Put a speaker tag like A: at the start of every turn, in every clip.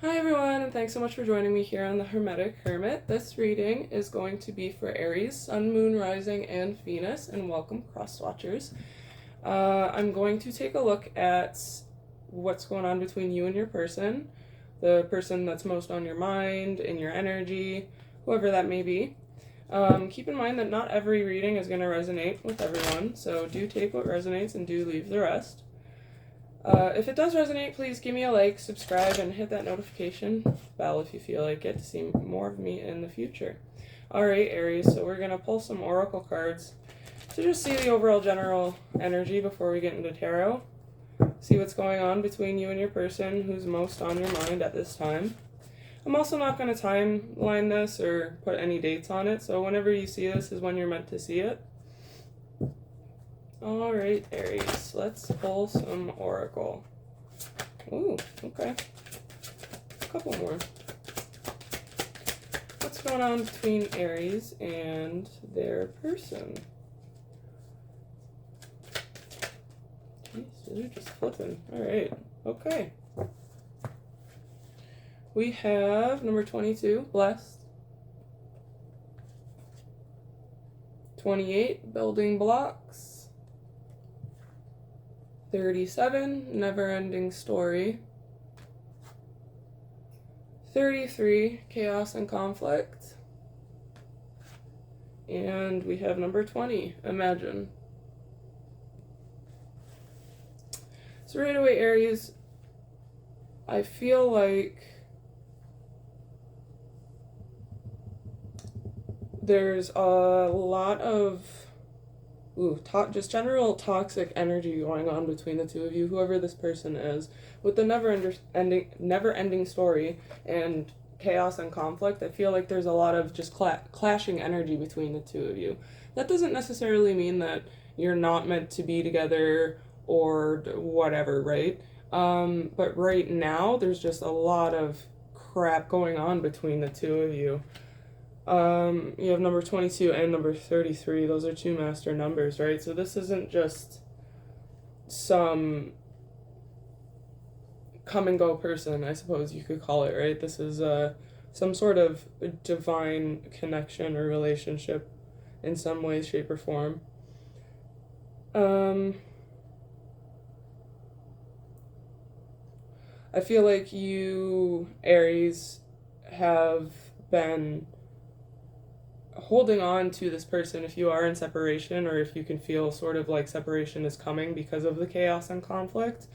A: Hi everyone, and thanks so much for joining me here on the Hermetic Hermit. This reading is going to be for Aries, Sun, Moon, Rising, and Venus, and welcome cross-watchers. I'm going to take a look at what's going on between you and your person, the person that's most on your mind, in your energy, whoever that may be. Keep in mind that not every reading is going to resonate with everyone, so do take what resonates and do leave the rest. If it does resonate, please give me a like, subscribe, and hit that notification bell if you feel like it to see more of me in the future. Alright, Aries, so we're going to pull some oracle cards to just see the overall general energy before we get into tarot. See what's going on between you and your person, who's most on your mind at this time. I'm also not going to timeline this or put any dates on it, so whenever you see this is when you're meant to see it. Alright, Aries, let's pull some oracle. Ooh, okay. A couple more. What's going on between Aries and their person? Jeez, they're just flipping. Alright, okay. We have number 22, blessed. 28, building blocks. 37, never-ending story. 33, chaos and conflict. And we have number 20, imagine. So right away, Aries, I feel like there's a lot of just general toxic energy going on between the two of you, whoever this person is. With the never-ending story and chaos and conflict, I feel like there's a lot of just clashing energy between the two of you. That doesn't necessarily mean that you're not meant to be together or whatever, right? But right now, there's just a lot of crap going on between the two of you. You have number 22 and number 33. Those are two master numbers, right? So this isn't just some come and go person, I suppose you could call it, right? This is some sort of divine connection or relationship in some way, shape, or form. I feel like you, Aries, have been holding on to this person if you are in separation, or if you can feel sort of like separation is coming because of the chaos and conflict.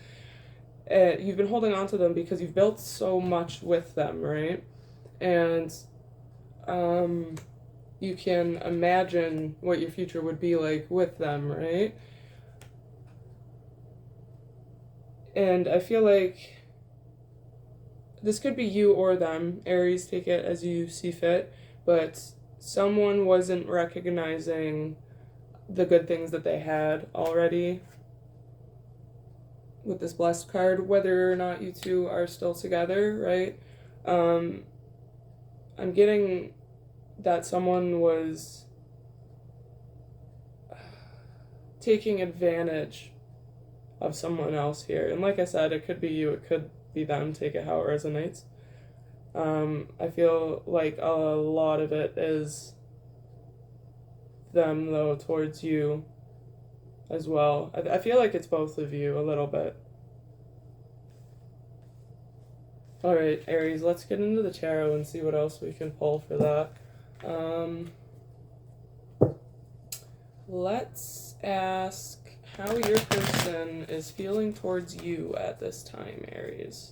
A: You've been holding on to them because you've built so much with them, right? And you can imagine what your future would be like with them, right? And I feel like this could be you or them. Aries, take it as you see fit, but someone wasn't recognizing the good things that they had already with this blessed card, whether or not you two are still together, right? I'm getting that someone was taking advantage of someone else here. And like I said, it could be you, it could be them, take it how it resonates. I feel like a lot of it is them, though, towards you as well. I feel like it's both of you a little bit. Alright, Aries, let's get into the tarot and see what else we can pull for that. Let's ask how your person is feeling towards you at this time, Aries.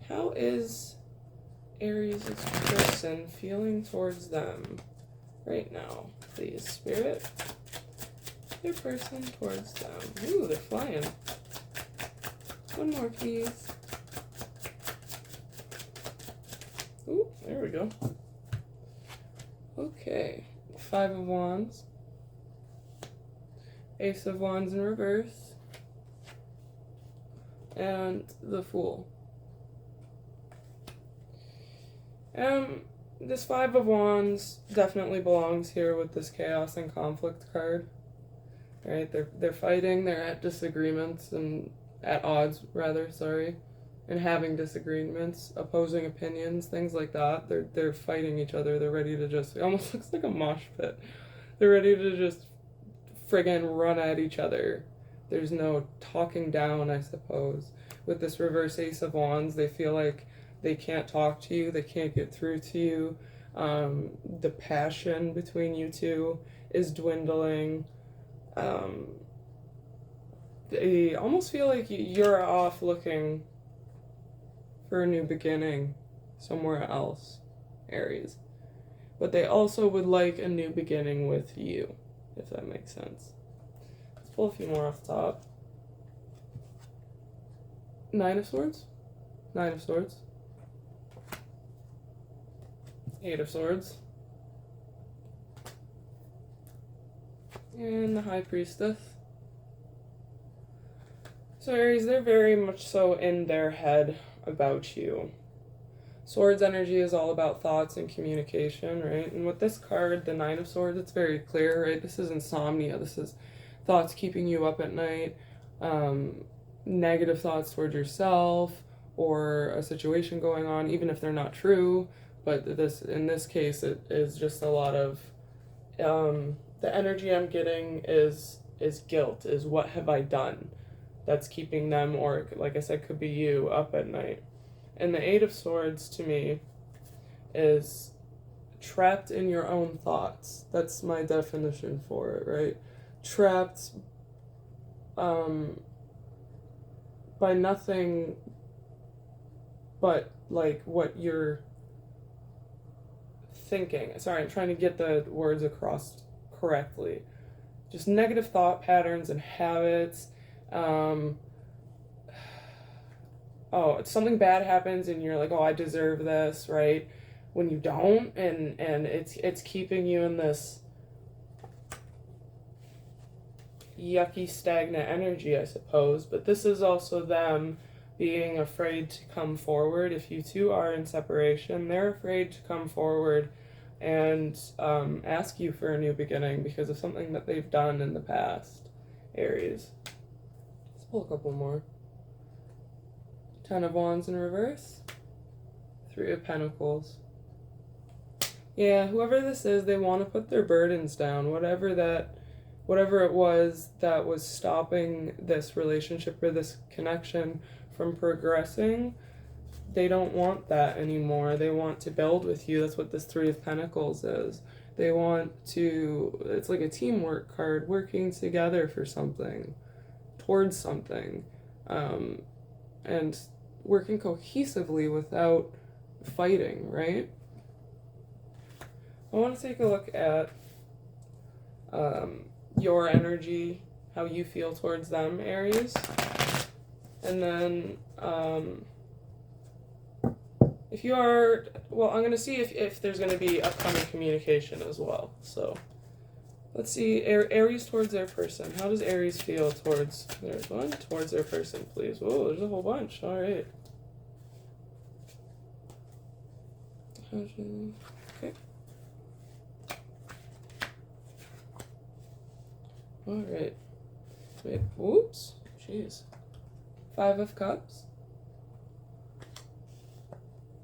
A: How is Aries' person feeling towards them right now? Please, Spirit. Your person towards them. Ooh, they're flying. One more, please. Ooh, there we go. Okay. 5 of Wands. Ace of Wands in reverse. And the Fool. This 5 of Wands definitely belongs here with this chaos and conflict card. Right? They're fighting, they're at disagreements and at odds, rather, sorry. and having disagreements, opposing opinions, things like that. They're fighting each other. They're ready to just, it almost looks like a mosh pit. They're ready to just friggin' run at each other. There's no talking down, I suppose. With this reverse Ace of Wands, they feel like they can't talk to you, they can't get through to you. The passion between you two is dwindling. They almost feel like you're off looking for a new beginning somewhere else, Aries. But they also would like a new beginning with you, if that makes sense. Let's pull a few more off the top. Nine of Swords. Nine of Swords. Eight of Swords. And the High Priestess. So Aries, they're very much so in their head about you. Swords energy is all about thoughts and communication, right? And with this card, the Nine of Swords, it's very clear, right? This is insomnia. This is thoughts keeping you up at night, negative thoughts towards yourself or a situation going on, even if they're not true. But this, in this case, it is just a lot of, the energy I'm getting is guilt, is what have I done that's keeping them, or like I said, could be you, up at night. And the Eight of Swords to me is trapped in your own thoughts. That's my definition for it, right? Trapped by nothing but like what you're thinking. Sorry, I'm trying to get the words across correctly. Just negative thought patterns and habits. Oh, something bad happens and you're like, oh, I deserve this, right? When you don't, and it's keeping you in this yucky, stagnant energy, I suppose. But this is also them being afraid to come forward. If you two are in separation, they're afraid to come forward and ask you for a new beginning because of something that they've done in the past, Aries. Let's pull a couple more. Ten of Wands in reverse. Three of Pentacles. Yeah, whoever this is, they want to put their burdens down. Whatever it was that was stopping this relationship or this connection from progressing, they don't want that anymore. They want to build with you. That's what this Three of Pentacles is. They want to, it's like a teamwork card, working together for something, towards something, and working cohesively without fighting, right? I want to take a look at your energy, how you feel towards them, Aries. And then if you are, well, I'm going to see if there's going to be upcoming communication as well. So let's see, Aries towards their person. How does Aries feel towards, there's one, towards their person, please. Whoa, there's a whole bunch. All right. Okay. All right. Wait, whoops. Jeez. Five of Cups.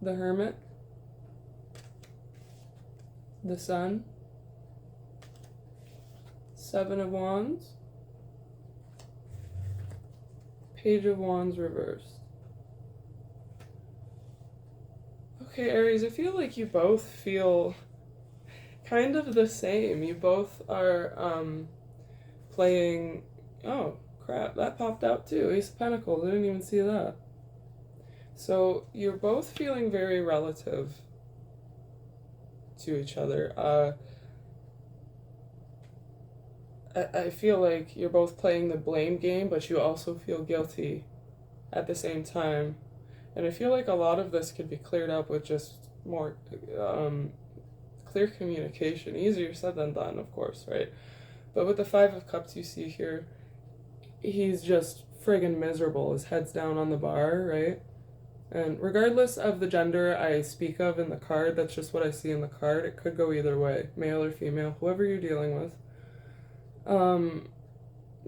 A: The Hermit. The Sun. Seven of Wands. Page of Wands reversed. Okay, Aries, I feel like you both feel kind of the same. You both are playing, oh crap, that popped out too. Ace of Pentacles, I didn't even see that. So you're both feeling very relative to each other. I feel like you're both playing the blame game, but you also feel guilty at the same time. And I feel like a lot of this could be cleared up with just more clear communication. Easier said than done, of course, right? But with the Five of Cups you see here, he's just friggin' miserable. His head's down on the bar, right? And regardless of the gender I speak of in the card, that's just what I see in the card. It could go either way, male or female, whoever you're dealing with.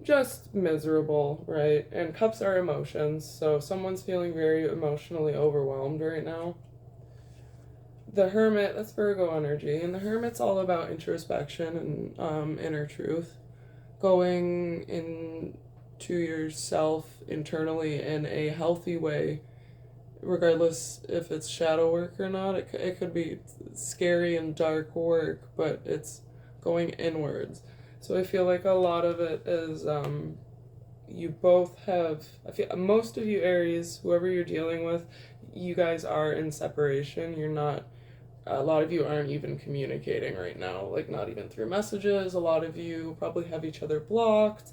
A: just miserable, right? And cups are emotions, so someone's feeling very emotionally overwhelmed right now. The Hermit, that's Virgo energy, and the Hermit's all about introspection and inner truth, going into yourself internally in a healthy way, regardless if it's shadow work or not. It could be scary and dark work, but it's going inwards. So I feel like a lot of it is you both have, I feel most of you Aries, whoever you're dealing with, you guys are in separation. You're not, a lot of you aren't even communicating right now, like not even through messages. A lot of you probably have each other blocked,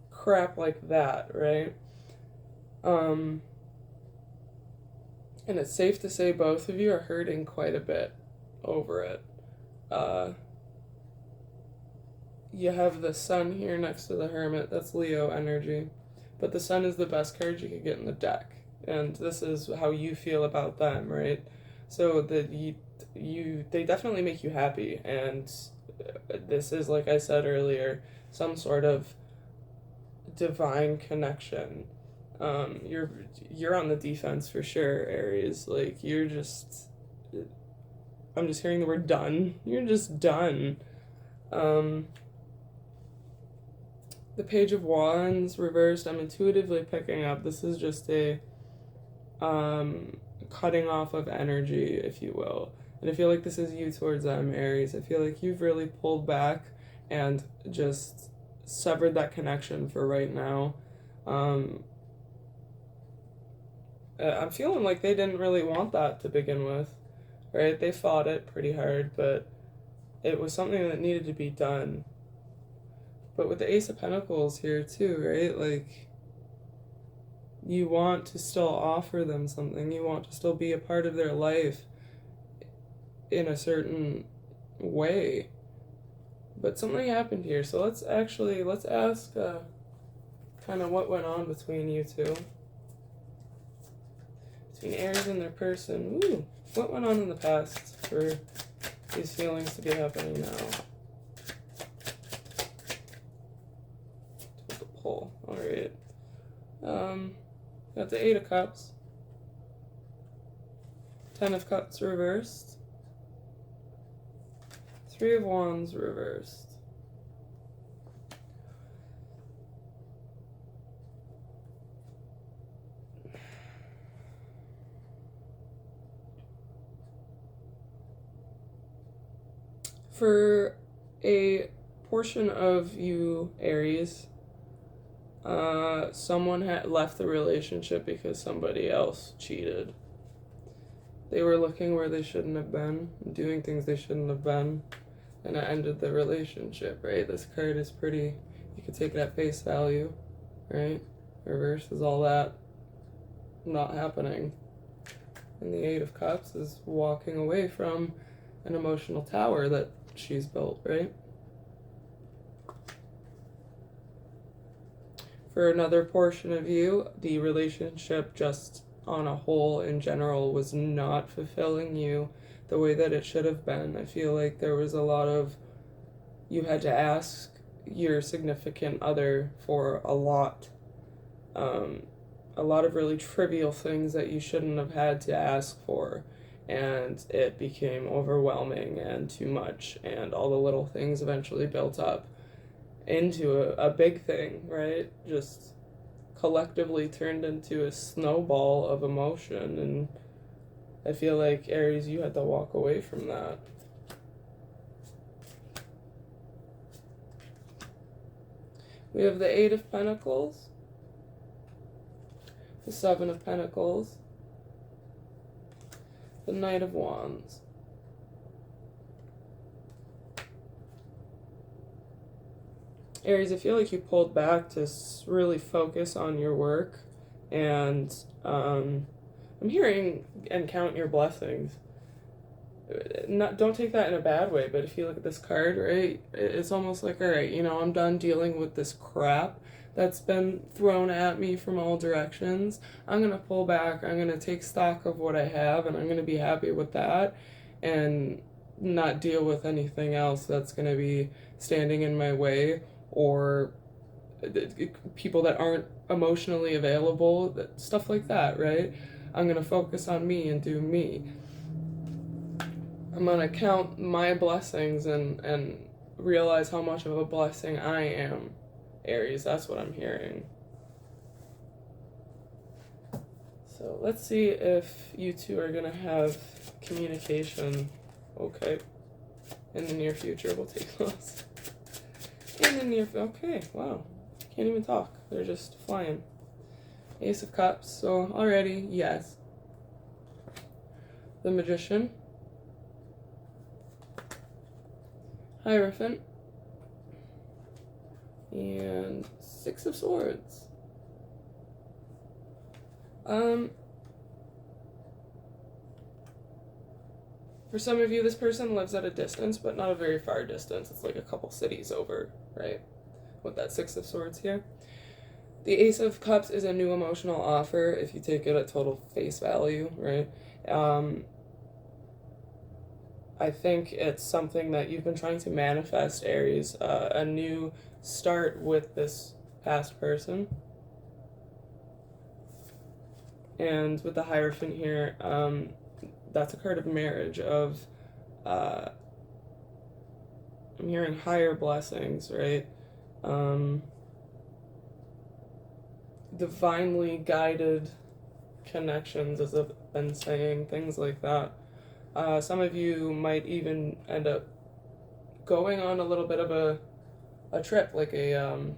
A: crap like that, right? And it's safe to say both of you are hurting quite a bit over it. You have the Sun here next to the Hermit. That's Leo energy. But the Sun is the best card you could get in the deck. And this is how you feel about them, right? So that they definitely make you happy. And this is, like I said earlier, some sort of divine connection. You're on the defense for sure, Aries. Like I'm just hearing the word done. You're just done. The Page of Wands reversed, I'm intuitively picking up. This is just a cutting off of energy, if you will. And I feel like this is you towards them, Aries. I feel like you've really pulled back and just severed that connection for right now. I'm feeling like they didn't really want that to begin with, right? They fought it pretty hard, but it was something that needed to be done. But with the Ace of Pentacles here too, right? Like, you want to still offer them something. You want to still be a part of their life in a certain way. But something happened here. So let's ask kind of what went on between you two. Between Aries and their person. Ooh, what went on in the past for these feelings to be happening now? Pull. Alright. Got the 8 of Cups. 10 of Cups reversed. 3 of Wands reversed. For a portion of you, Aries, someone had left the relationship because somebody else cheated. They were looking where they shouldn't have been, doing things they shouldn't have been, and it ended the relationship, right? This card is pretty, you could take it at face value, right? Reverse is all that not happening. And the 8 of Cups is walking away from an emotional tower that she's built, right? For another portion of you, the relationship just on a whole in general was not fulfilling you the way that it should have been. I feel like there was a lot of, you had to ask your significant other for a lot of really trivial things that you shouldn't have had to ask for, and it became overwhelming and too much, and all the little things eventually built up into a big thing, right? Just collectively turned into a snowball of emotion, and I feel like, Aries, you had to walk away from that. We have the 8 of Pentacles, the 7 of Pentacles, the Knight of Wands. Aries, I feel like you pulled back to really focus on your work, and I'm hearing and count your blessings. Don't take that in a bad way, but if you look at this card, right, it's almost like, all right, I'm done dealing with this crap that's been thrown at me from all directions. I'm going to pull back. I'm going to take stock of what I have, and I'm going to be happy with that and not deal with anything else that's going to be standing in my way or people that aren't emotionally available, stuff like that, right? I'm going to focus on me and do me. I'm going to count my blessings and realize how much of a blessing I am, Aries. That's what I'm hearing. So let's see if you two are going to have communication, okay, in the near future. We'll take those. In the near, okay, wow. Can't even talk. They're just flying. Ace of Cups, so already, yes. The Magician. Hierophant. And Six of Swords. For some of you, this person lives at a distance, but not a very far distance. It's like a couple cities over, right? With that Six of Swords here. The Ace of Cups is a new emotional offer if you take it at total face value, right? I think it's something that you've been trying to manifest, Aries, a new start with this past person. And with the Hierophant here, that's a card of marriage, of, I'm hearing higher blessings, right? Divinely guided connections, as I've been saying, things like that. Some of you might even end up going on a little bit of a trip, like a,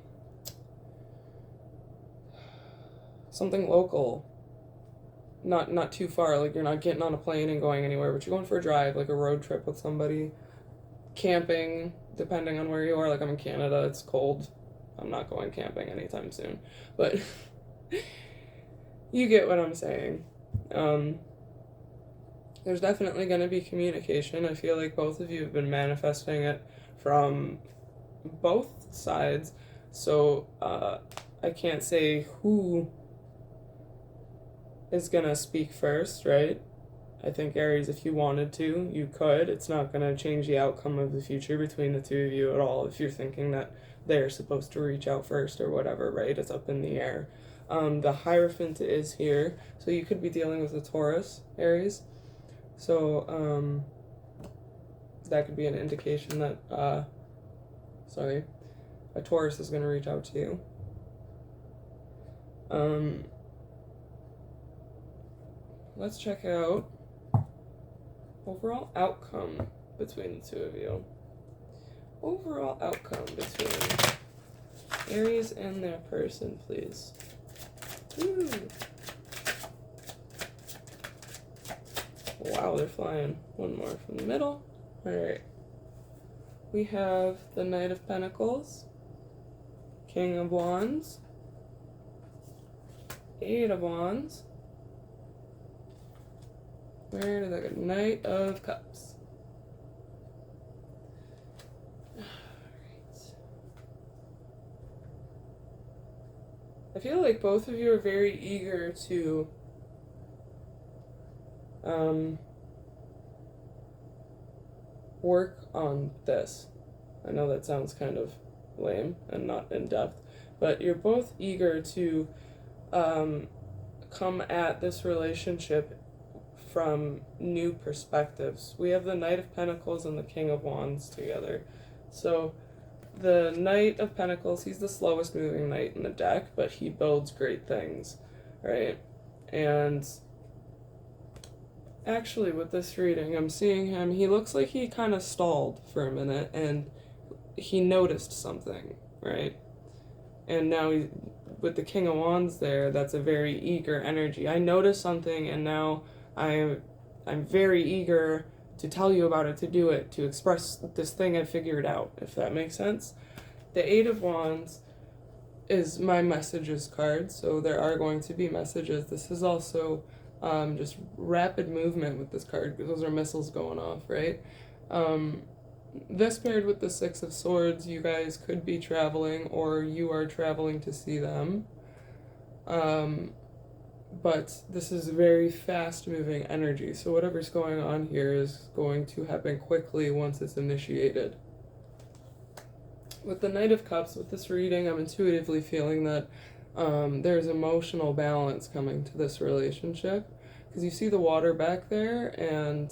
A: something local. Not too far, like you're not getting on a plane and going anywhere, but you're going for a drive, like a road trip with somebody. Camping, depending on where you are. Like I'm in Canada, it's cold. I'm not going camping anytime soon. But you get what I'm saying. There's definitely going to be communication. I feel like both of you have been manifesting it from both sides. So I can't say who is going to speak first, right? I think, Aries, if you wanted to, you could. It's not going to change the outcome of the future between the two of you at all if you're thinking that they're supposed to reach out first or whatever, right? It's up in the air. The Hierophant is here, so you could be dealing with a Taurus, Aries. So that could be an indication that, a Taurus is going to reach out to you. Let's check out overall outcome between the two of you. Overall outcome between Aries and their person, please. Woo. Wow, they're flying. One more from the middle. Alright. We have the Knight of Pentacles, King of Wands, Eight of Wands. Where did I go? Knight of Cups. Alright. I feel like both of you are very eager to work on this. I know that sounds kind of lame and not in depth, but you're both eager to come at this relationship from new perspectives. We have the Knight of Pentacles and the King of Wands together. So the Knight of Pentacles, he's the slowest moving knight in the deck, but he builds great things, right? And actually with this reading, I'm seeing him, he looks like he kind of stalled for a minute and he noticed something, right? And now with the King of Wands there, that's a very eager energy. I noticed something and now I'm very eager to tell you about it, to do it, to express this thing I figured out, if that makes sense. The Eight of Wands is my messages card, so there are going to be messages. This is also just rapid movement with this card, because those are missiles going off, right? This paired with the Six of Swords, you guys could be traveling, or you are traveling to see them. But this is very fast-moving energy, so whatever's going on here is going to happen quickly once it's initiated. With the Knight of Cups, with this reading, I'm intuitively feeling that there's emotional balance coming to this relationship. Because you see the water back there, and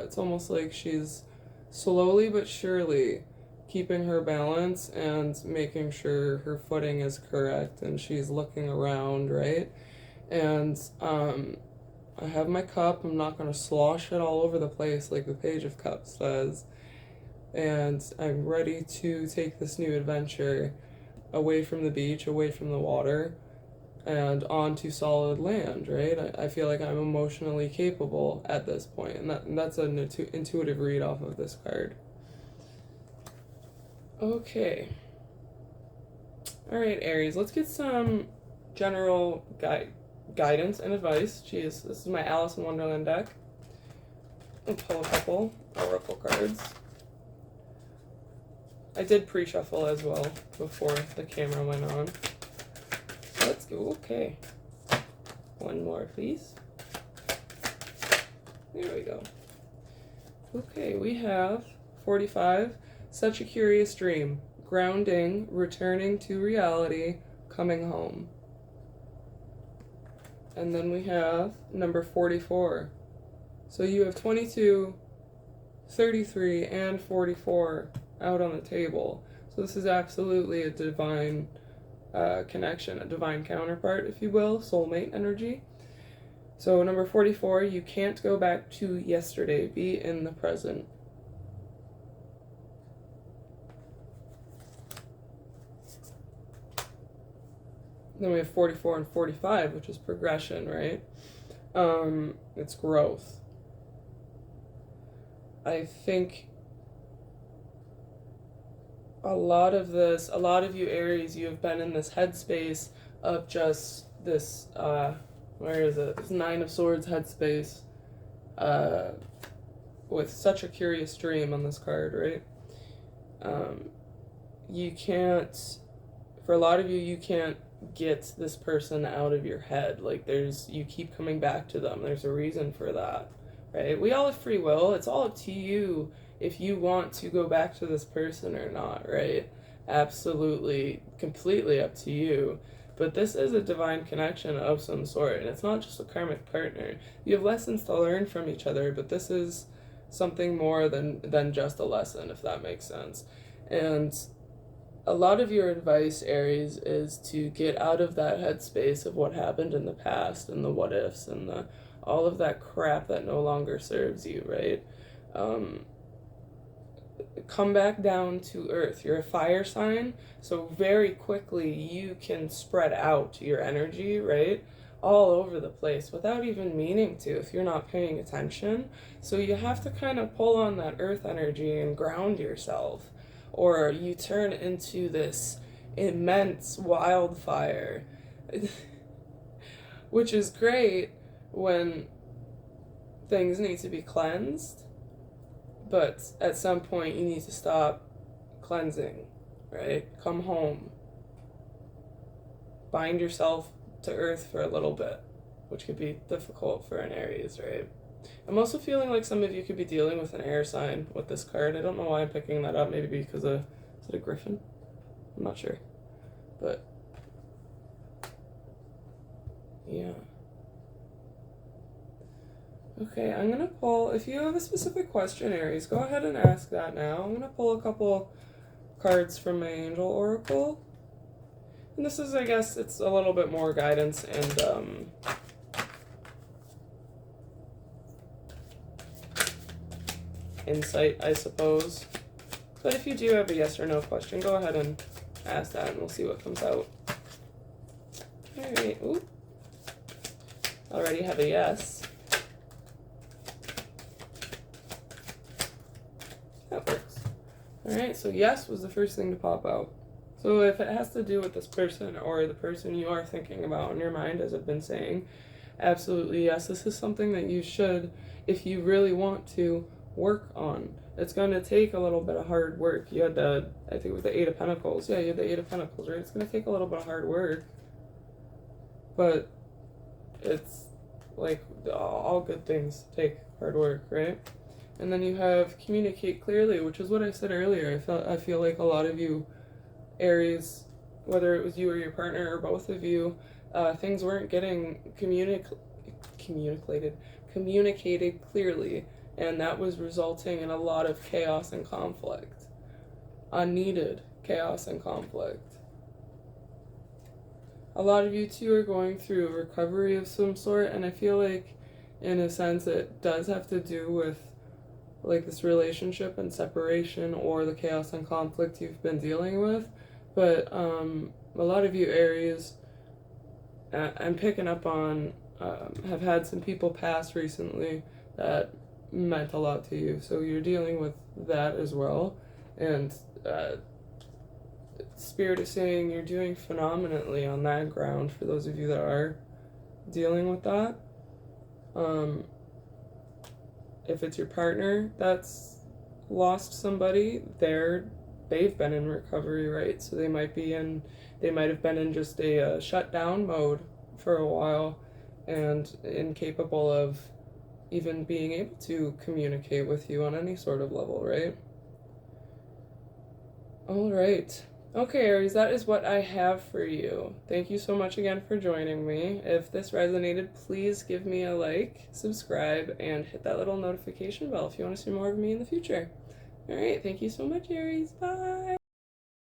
A: it's almost like she's slowly but surely keeping her balance and making sure her footing is correct, and she's looking around, right? And I have my cup. I'm not going to slosh it all over the place like the Page of Cups says. And I'm ready to take this new adventure away from the beach, away from the water, and onto solid land, right? I feel like I'm emotionally capable at this point, and that's an intuitive read off of this card. Okay. Alright, Aries, let's get some general guidance and advice. Jeez, this is my Alice in Wonderland deck. I'll pull a couple oracle cards. I did pre-shuffle as well before the camera went on. So let's go. Okay. One more, please. There we go. Okay, we have 45. Such a curious dream. Grounding, returning to reality, coming home. And then we have number 44. So you have 22, 33, and 44 out on the table. So this is absolutely a divine connection, a divine counterpart, if you will, soulmate energy. So number 44, you can't go back to yesterday. Be in the present. Then we have 44 and 45, which is progression, right? It's growth. I think a lot of you Aries, you have been in this headspace of just this, where is it? This Nine of Swords headspace, with such a curious dream on this card, right? You can't, for a lot of you, you can't get this person out of your head. Like, you keep coming back to them. There's a reason for that, right? We all have free will. It's all up to you if you want to go back to this person or not, right? Absolutely, completely up to you. But this is a divine connection of some sort, and it's not just a karmic partner. You have lessons to learn from each other, but this is something more than just a lesson, if that makes sense. And a lot of your advice, Aries, is to get out of that headspace of what happened in the past and the what ifs and all of that crap that no longer serves you, right? Come back down to earth. You're a fire sign, so very quickly you can spread out your energy, right? All over the place without even meaning to if you're not paying attention. So you have to kind of pull on that earth energy and ground yourself, or you turn into this immense wildfire, which is great when things need to be cleansed, but at some point you need to stop cleansing, right? Come home. Bind yourself to earth for a little bit, which could be difficult for an Aries, right? I'm also feeling like some of you could be dealing with an air sign with this card. I don't know why I'm picking that up. Maybe because is it a griffin? I'm not sure. But yeah. Okay, I'm going to pull, if you have a specific question, Aries, go ahead and ask that now. I'm going to pull a couple cards from my Angel Oracle. And this is, I guess, it's a little bit more guidance and insight, I suppose. But if you do have a yes or no question, go ahead and ask that and we'll see what comes out. Alright, ooh. Already have a yes. That works. Alright, so yes was the first thing to pop out. So if it has to do with this person or the person you are thinking about in your mind, as I've been saying, absolutely yes, this is something that you should, if you really want to, work on. It's going to take a little bit of hard work. You had I think with the Eight of Pentacles, yeah, you had the Eight of Pentacles, right? It's going to take a little bit of hard work, but it's like all good things take hard work, right? And then you have communicate clearly, which is what I said earlier. I feel like a lot of you Aries, whether it was you or your partner or both of you, things weren't getting communicated clearly, and that was resulting in a lot of chaos and conflict. Unneeded chaos and conflict. A lot of you two are going through a recovery of some sort, and I feel like, in a sense, it does have to do with like this relationship and separation or the chaos and conflict you've been dealing with. But a lot of you Aries, I'm picking up on, have had some people pass recently that meant a lot to you. So you're dealing with that as well. And Spirit is saying you're doing phenomenally on that ground for those of you that are dealing with that. If it's your partner that's lost somebody, they've been in recovery, right? So they might have been in just a shutdown mode for a while and incapable of even being able to communicate with you on any sort of level, right? All right. Okay, Aries, that is what I have for you. Thank you so much again for joining me. If this resonated, please give me a like, subscribe, and hit that little notification bell if you want to see more of me in the future. All right, thank you so much, Aries. Bye.